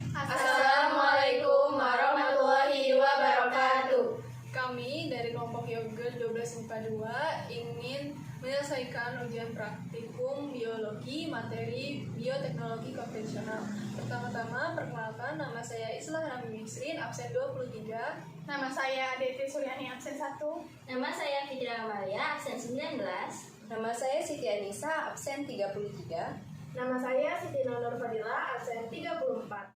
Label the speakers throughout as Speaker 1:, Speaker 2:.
Speaker 1: Assalamualaikum warahmatullahi wabarakatuh.
Speaker 2: Kami dari kelompok Yogurt 12 IPA 2 ingin menyelesaikan ujian praktikum biologi materi bioteknologi konvensional. Pertama-tama, perkenalkan, nama saya Islah Rami Misrin, absen 23.
Speaker 1: Nama saya Devi Suryani, absen 1.
Speaker 3: Nama saya Fitria Amalia, absen 19.
Speaker 4: Nama saya Siti Anissa, absen 33.
Speaker 1: Nama saya Siti Nur Fadila, absen 34.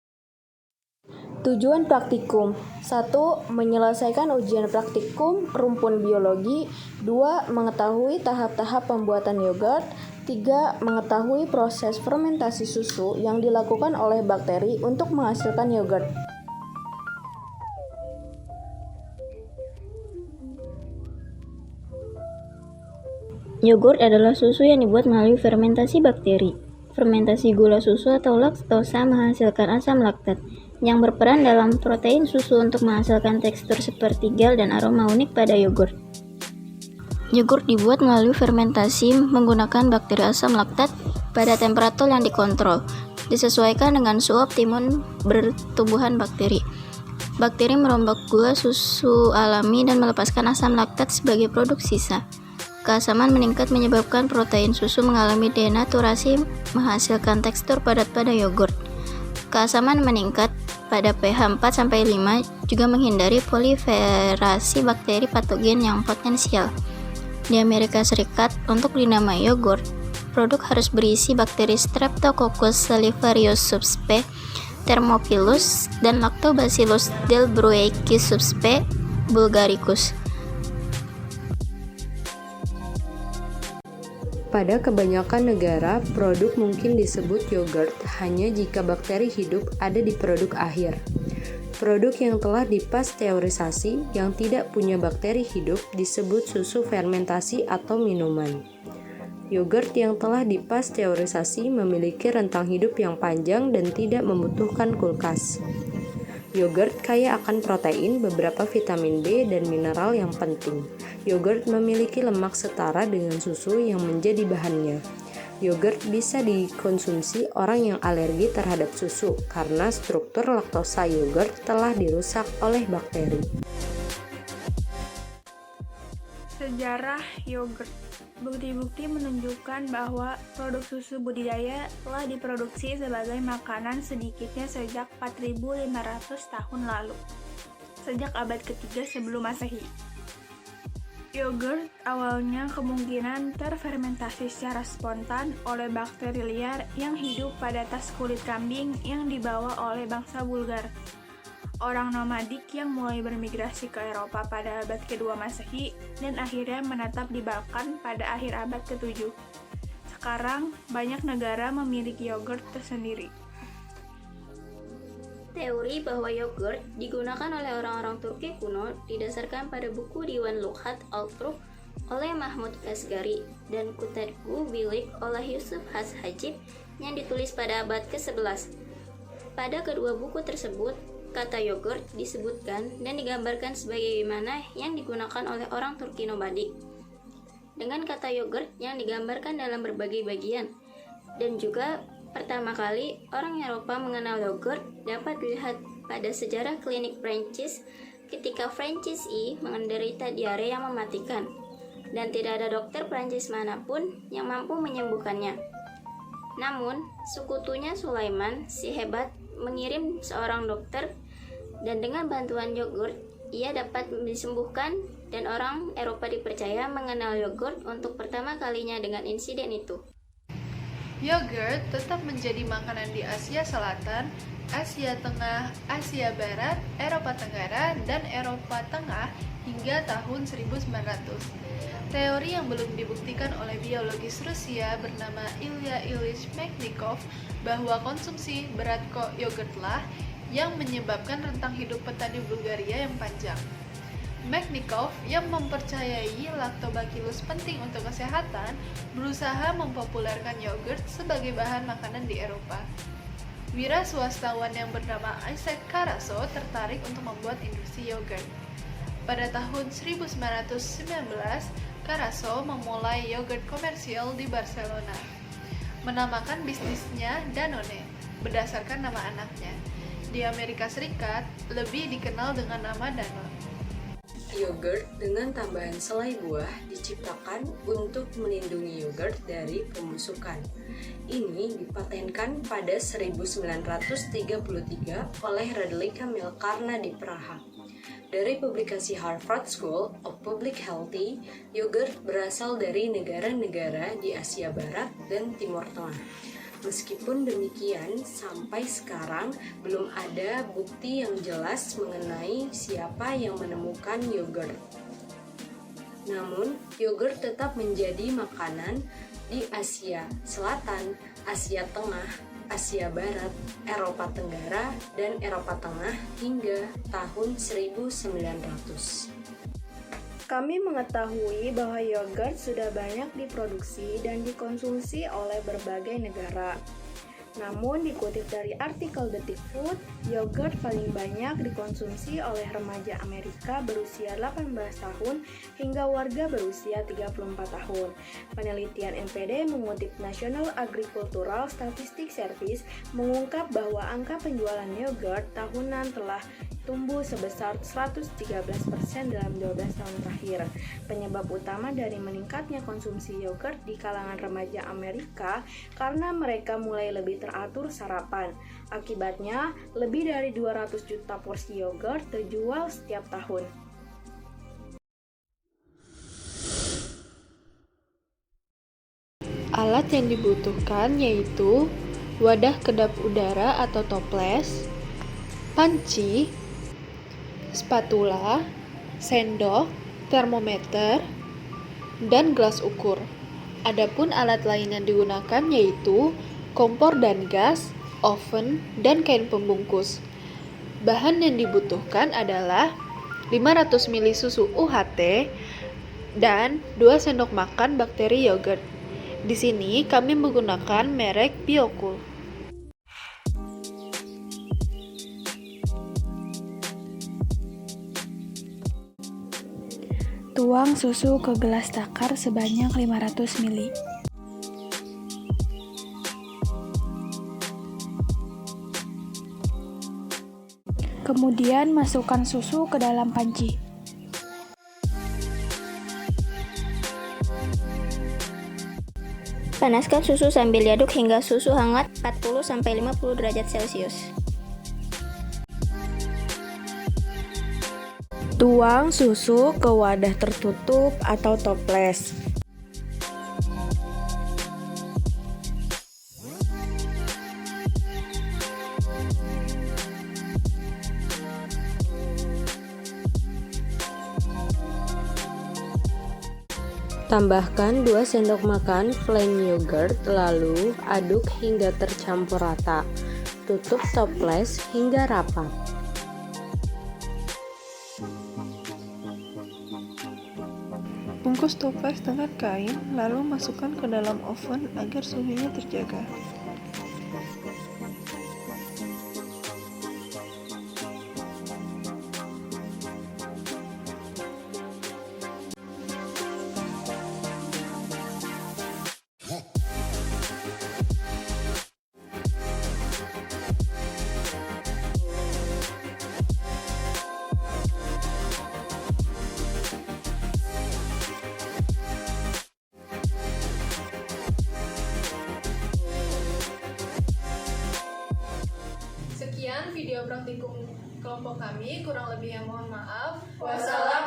Speaker 5: Tujuan praktikum: 1. Menyelesaikan ujian praktikum rumpun biologi. 2. Mengetahui tahap-tahap pembuatan yogurt. 3. Mengetahui proses fermentasi susu yang dilakukan oleh bakteri untuk menghasilkan yogurt.
Speaker 6: Yogurt adalah susu yang dibuat melalui fermentasi bakteri. Fermentasi gula susu atau laktosa menghasilkan asam laktat yang berperan dalam protein susu untuk menghasilkan tekstur seperti gel dan aroma unik pada yogurt. Yogurt dibuat melalui fermentasi menggunakan bakteri asam laktat pada temperatur yang dikontrol, disesuaikan dengan suhu optimum pertumbuhan bakteri. Bakteri merombak gula susu alami dan melepaskan asam laktat sebagai produk sisa. Keasaman meningkat menyebabkan protein susu mengalami denaturasi menghasilkan tekstur padat pada yogurt. Keasaman meningkat pada pH 4-5 juga menghindari proliferasi bakteri patogen yang potensial. Di Amerika Serikat, untuk dinamai yogurt, produk harus berisi bakteri Streptococcus salivarius subsp, Thermophilus, dan Lactobacillus delbrueckii subsp. bulgaricus.
Speaker 7: Pada kebanyakan negara, produk mungkin disebut yogurt hanya jika bakteri hidup ada di produk akhir. Produk yang telah dipasteurisasi yang tidak punya bakteri hidup disebut susu fermentasi atau minuman. Yogurt yang telah dipasteurisasi memiliki rentang hidup yang panjang dan tidak membutuhkan kulkas. Yogurt kaya akan protein, beberapa vitamin B, dan mineral yang penting. Yogurt memiliki lemak setara dengan susu yang menjadi bahannya. Yogurt bisa dikonsumsi orang yang alergi terhadap susu karena struktur laktosa yogurt telah dirusak oleh bakteri.
Speaker 1: Sejarah yogurt. Bukti-bukti menunjukkan bahwa produk susu budidaya telah diproduksi sebagai makanan sedikitnya sejak 4.500 tahun lalu, sejak abad ketiga sebelum Masehi. Yogurt awalnya kemungkinan terfermentasi secara spontan oleh bakteri liar yang hidup pada tas kulit kambing yang dibawa oleh bangsa Bulgar, orang nomadik yang mulai bermigrasi ke Eropa pada abad kedua Masehi dan akhirnya menetap di Balkan pada akhir abad ke-7. Sekarang, banyak negara memiliki yogurt tersendiri.
Speaker 3: Teori bahwa yogurt digunakan oleh orang-orang Turki kuno didasarkan pada buku Diwan Lughat al-Turk oleh Mahmud Kasgari dan Kutadgu Bilik oleh Yusuf Has Hajib yang ditulis pada abad ke-11. Pada kedua buku tersebut, kata yogurt disebutkan dan digambarkan sebagaimana yang digunakan oleh orang Turki nomadik. Dengan kata yogurt yang digambarkan dalam berbagai bagian, dan juga pertama kali orang Eropa mengenal yogurt dapat dilihat pada sejarah klinik Prancis ketika Francis I menderita diare yang mematikan, dan tidak ada dokter Prancis manapun yang mampu menyembuhkannya. Namun, sekutunya Sulaiman si hebat mengirim seorang dokter, dan dengan bantuan yogurt ia dapat disembuhkan, dan orang Eropa dipercaya mengenal yogurt untuk pertama kalinya dengan insiden itu.
Speaker 2: Yogurt tetap menjadi makanan di Asia Selatan, Asia Tengah, Asia Barat, Eropa Tenggara, dan Eropa Tengah hingga tahun 1900. Teori yang belum dibuktikan oleh biologis Rusia bernama Ilya Ilyich Mechnikov bahwa konsumsi berat yogurtlah yang menyebabkan rentang hidup petani Bulgaria yang panjang. Mechnikov yang mempercayai Lactobacillus penting untuk kesehatan berusaha mempopulerkan yogurt sebagai bahan makanan di Eropa. Wira swastawan yang bernama Isaac Karaso tertarik untuk membuat industri yogurt. Pada tahun 1919, Karaso memulai yogurt komersial di Barcelona. Menamakan bisnisnya Danone berdasarkan nama anaknya. di Amerika Serikat lebih dikenal dengan nama Danone.
Speaker 7: Yogurt dengan tambahan selai buah diciptakan untuk melindungi yogurt dari pembusukan. Ini dipatenkan pada 1933 oleh Radlika Milkarna di Praha. Dari publikasi Harvard School of Public Health, yogurt berasal dari negara-negara di Asia Barat dan Timur Tengah. Meskipun demikian, sampai sekarang belum ada bukti yang jelas mengenai siapa yang menemukan yogurt. Namun, yogurt tetap menjadi makanan di Asia Selatan, Asia Tengah, Asia Barat, Eropa Tenggara, dan Eropa Tengah hingga tahun 1900.
Speaker 1: Kami mengetahui bahwa yogurt sudah banyak diproduksi dan dikonsumsi oleh berbagai negara. Namun, dikutip dari artikel Detik Food, yogurt paling banyak dikonsumsi oleh remaja Amerika berusia 18 tahun hingga warga berusia 34 tahun. Penelitian NPD mengutip National Agricultural Statistics Service mengungkap bahwa angka penjualan yogurt tahunan telah tumbuh sebesar 113% dalam 12 tahun terakhir. Penyebab utama dari meningkatnya konsumsi yogurt di kalangan remaja Amerika karena mereka mulai lebih teratur sarapan. Akibatnya, lebih dari 200 juta porsi yogurt terjual setiap tahun.
Speaker 2: Alat yang dibutuhkan yaitu wadah kedap udara atau toples, panci, spatula, sendok, termometer, dan gelas ukur. Adapun alat lain yang digunakan yaitu kompor dan gas, oven, dan kain pembungkus. Bahan yang dibutuhkan adalah 500 ml susu UHT dan 2 sendok makan bakteri yogurt. Di sini kami menggunakan merek Biocool.
Speaker 1: Tuang susu ke gelas takar sebanyak 500 ml. Kemudian masukkan susu ke dalam panci.
Speaker 6: Panaskan susu sambil diaduk hingga susu hangat 40-50 derajat Celcius.
Speaker 1: Tuang susu ke wadah tertutup atau toples.
Speaker 7: Tambahkan 2 sendok makan plain yogurt, lalu aduk hingga tercampur rata. Tutup toples hingga rapat.
Speaker 2: Bungkus toples dengan kain, lalu masukkan ke dalam oven agar suhunya terjaga. Sekian video praktikum kelompok kami, kurang lebihnya mohon maaf.
Speaker 4: Wassalam.